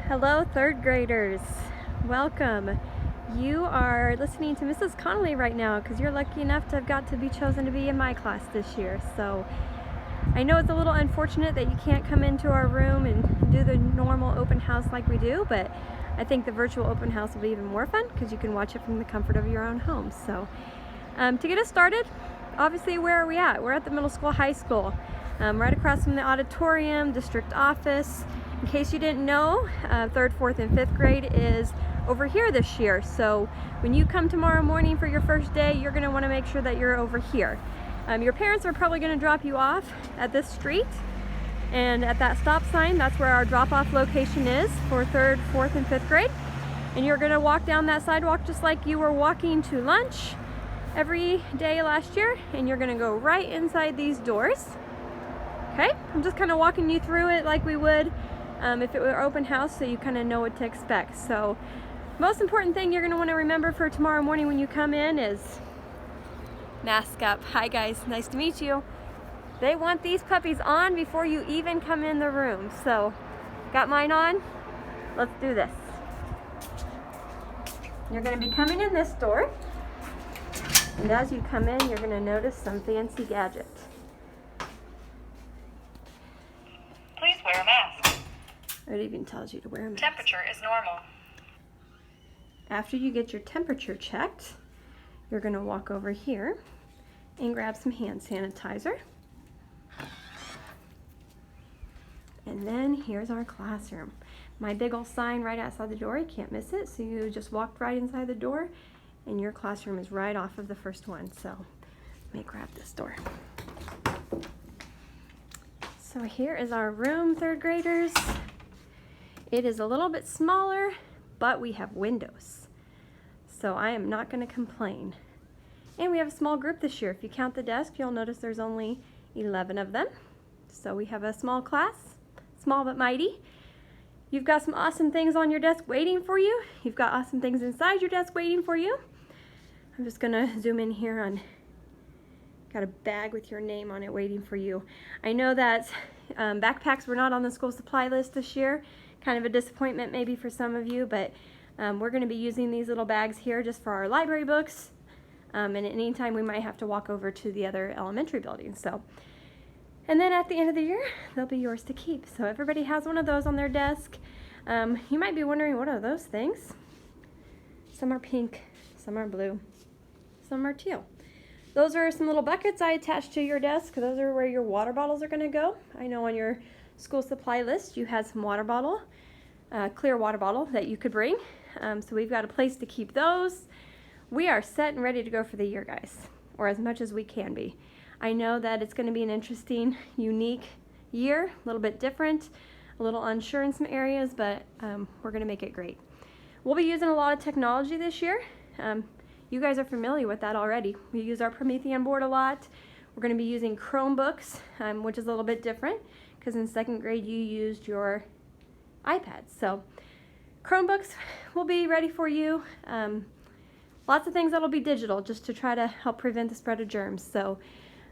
Hello, third graders. Welcome. You are listening to Mrs. Connelly right now because you're lucky enough to have got to be chosen to be in my class this year. So I know it's a little unfortunate that you can't come into our room and do the normal open house like we do, but I think the virtual open house will be even more fun because you can watch it from the comfort of your own home. So to get us started, obviously, where are we at? We're at the middle school, high school, right across from the auditorium, district office. In case you didn't know, 3rd, 4th, and 5th grade is over here this year. So when you come tomorrow morning for your first day, you're going to want to make sure that you're over here. Your parents are probably going to drop you off at this street, and at that stop sign, that's where our drop-off location is for 3rd, 4th, and 5th grade. And you're going to walk down that sidewalk just like you were walking to lunch every day last year, and you're going to go right inside these doors. Okay, I'm just kind of walking you through it like we would if it were open house, so you kind of know what to expect. So most important thing you're going to want to remember for tomorrow morning when you come in is mask up. Hi guys, nice to meet you. They want these puppies on before you even come in the room. So got mine on. Let's do this. You're going to be coming in this door, and as you come in, you're going to notice some fancy gadgets. Please wear a mask. It even tells you to wear a mask. Temperature is normal. After you get your temperature checked, you're going to walk over here and grab some hand sanitizer. And then here's our classroom. My big old sign right outside the door, you can't miss it. So you just walked right inside the door, and your classroom is right off of the first one. So let me grab this door. So here is our room, third graders. It is a little bit smaller, but we have windows. So I am not going to complain. And we have a small group this year. If you count the desk, you'll notice there's only 11 of them. So we have a small class, small but mighty. You've got some awesome things on your desk waiting for you. You've got awesome things inside your desk waiting for you. I'm just going to zoom in here on, got a bag with your name on it waiting for you. I know that backpacks were not on the school supply list this year. Kind of a disappointment maybe for some of you, but we're going to be using these little bags here just for our library books. And at any time we might have to walk over to the other elementary buildings. So, and then at the end of the year, they'll be yours to keep. So everybody has one of those on their desk. You might be wondering, what are those things? Some are pink, some are blue, some are teal. Those are some little buckets I attached to your desk. Those are where your water bottles are going to go. I know on your school supply list you had some water bottle, clear water bottle that you could bring. So we've got a place to keep those. We are set and ready to go for the year, guys, or as much as we can be. I know that it's going to be an interesting, unique year, a little bit different, a little unsure in some areas, but we're going to make it great. We'll be using a lot of technology this year. You guys are familiar with that already. We use our Promethean board a lot. We're going to be using Chromebooks, which is a little bit different because in 2nd grade you used your iPads. So Chromebooks will be ready for you. Lots of things that'll be digital just to try to help prevent the spread of germs. So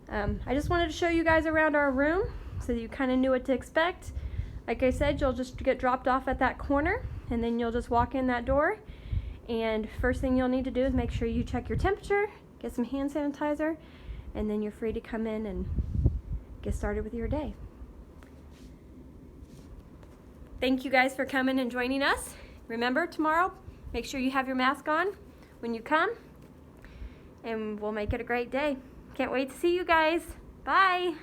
I just wanted to show you guys around our room so that you kind of knew what to expect. Like I said, you'll just get dropped off at that corner, and then you'll just walk in that door. And first thing you'll need to do is make sure you check your temperature, get some hand sanitizer, and then you're free to come in and get started with your day. Thank you guys for coming and joining us. Remember, tomorrow, make sure you have your mask on when you come, and we'll make it a great day. Can't wait to see you guys. Bye.